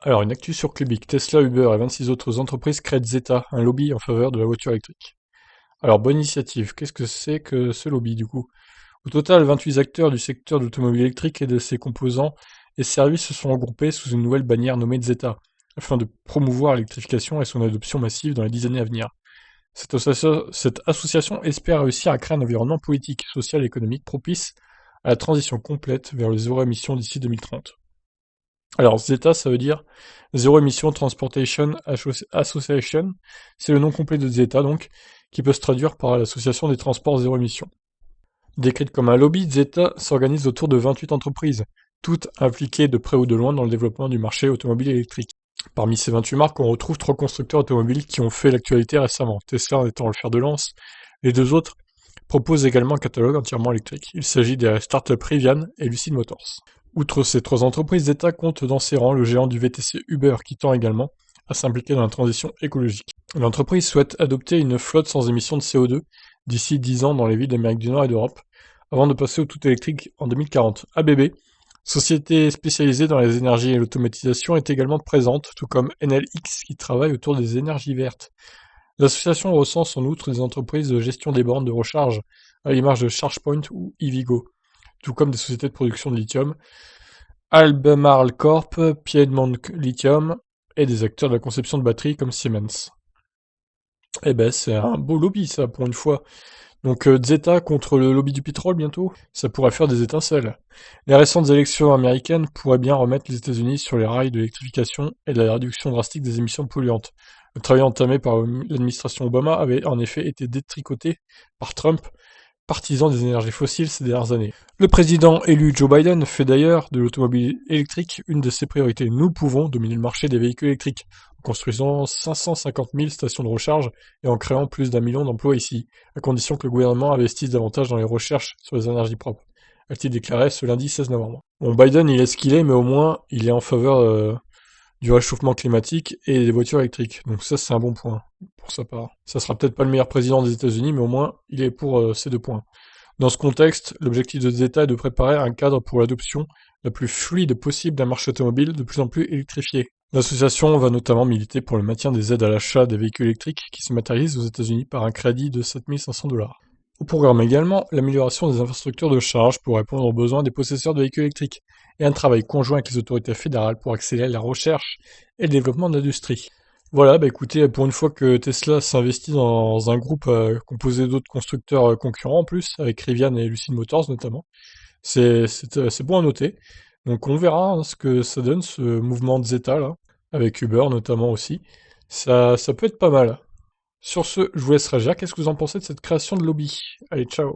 Alors, une actu sur Clubic, Tesla, Uber et 26 autres entreprises créent Zeta, un lobby en faveur de la voiture électrique. Alors, bonne initiative. Qu'est-ce que c'est que ce lobby, du coup? Au total, 28 acteurs du secteur de l'automobile électrique et de ses composants et services se sont regroupés sous une nouvelle bannière nommée Zeta, afin de promouvoir l'électrification et son adoption massive dans les 10 années à venir. Cette association espère réussir à créer un environnement politique, social et économique propice à la transition complète vers le zéro émission d'ici 2030. Alors, Zeta, ça veut dire Zero Emission Transportation Association. C'est le nom complet de Zeta, donc, qui peut se traduire par l'Association des transports zéro émission. Décrite comme un lobby, Zeta s'organise autour de 28 entreprises, toutes impliquées de près ou de loin dans le développement du marché automobile électrique. Parmi ces 28 marques, on retrouve 3 constructeurs automobiles qui ont fait l'actualité récemment, Tesla en étant le fer de lance. Les 2 autres proposent également un catalogue entièrement électrique. Il s'agit des startups Rivian et Lucid Motors. Outre ces 3 entreprises, Zeta compte dans ses rangs le géant du VTC Uber qui tend également à s'impliquer dans la transition écologique. L'entreprise souhaite adopter une flotte sans émissions de CO2 d'ici 10 ans dans les villes d'Amérique du Nord et d'Europe, avant de passer au tout électrique en 2040. ABB, société spécialisée dans les énergies et l'automatisation, est également présente, tout comme NLX qui travaille autour des énergies vertes. L'association recense en outre des entreprises de gestion des bornes de recharge, à l'image de ChargePoint ou EVgo, tout comme des sociétés de production de lithium, Albemarle Corp, Piedmont Lithium, et des acteurs de la conception de batteries comme Siemens. Eh ben, c'est un beau lobby, ça, pour une fois. Donc, Zeta contre le lobby du pétrole, bientôt, ça pourrait faire des étincelles. Les récentes élections américaines pourraient bien remettre les États-Unis sur les rails de l'électrification et de la réduction drastique des émissions polluantes. Le travail entamé par l'administration Obama avait en effet été détricoté par Trump, partisan des énergies fossiles ces dernières années. Le président élu Joe Biden fait d'ailleurs de l'automobile électrique une de ses priorités. Nous pouvons dominer le marché des véhicules électriques, en construisant 550 000 stations de recharge et en créant plus d'1 million d'emplois ici, à condition que le gouvernement investisse davantage dans les recherches sur les énergies propres, a-t-il déclaré ce lundi 16 novembre. Bon, Biden, il est ce qu'il est, mais au moins, il est en faveur du réchauffement climatique et des voitures électriques. Donc ça, c'est un bon point, pour sa part. Ça sera peut-être pas le meilleur président des États-Unis, mais au moins, il est pour ces 2 points. Dans ce contexte, l'objectif de Zeta est de préparer un cadre pour l'adoption la plus fluide possible d'un marché automobile de plus en plus électrifié. L'association va notamment militer pour le maintien des aides à l'achat des véhicules électriques qui se matérialisent aux États-Unis par un crédit de 7 500 $. Au programme également, l'amélioration des infrastructures de charge pour répondre aux besoins des possesseurs de véhicules électriques, et un travail conjoint avec les autorités fédérales pour accélérer la recherche et le développement de l'industrie. Voilà, bah écoutez, pour une fois que Tesla s'investit dans un groupe composé d'autres constructeurs concurrents en plus, avec Rivian et Lucid Motors notamment, c'est bon à noter. Donc on verra hein, ce que ça donne, ce mouvement de Zeta là, avec Uber notamment aussi. Ça peut être pas mal. Sur ce, je vous laisse réagir. Qu'est-ce que vous en pensez de cette création de lobby? Allez, ciao!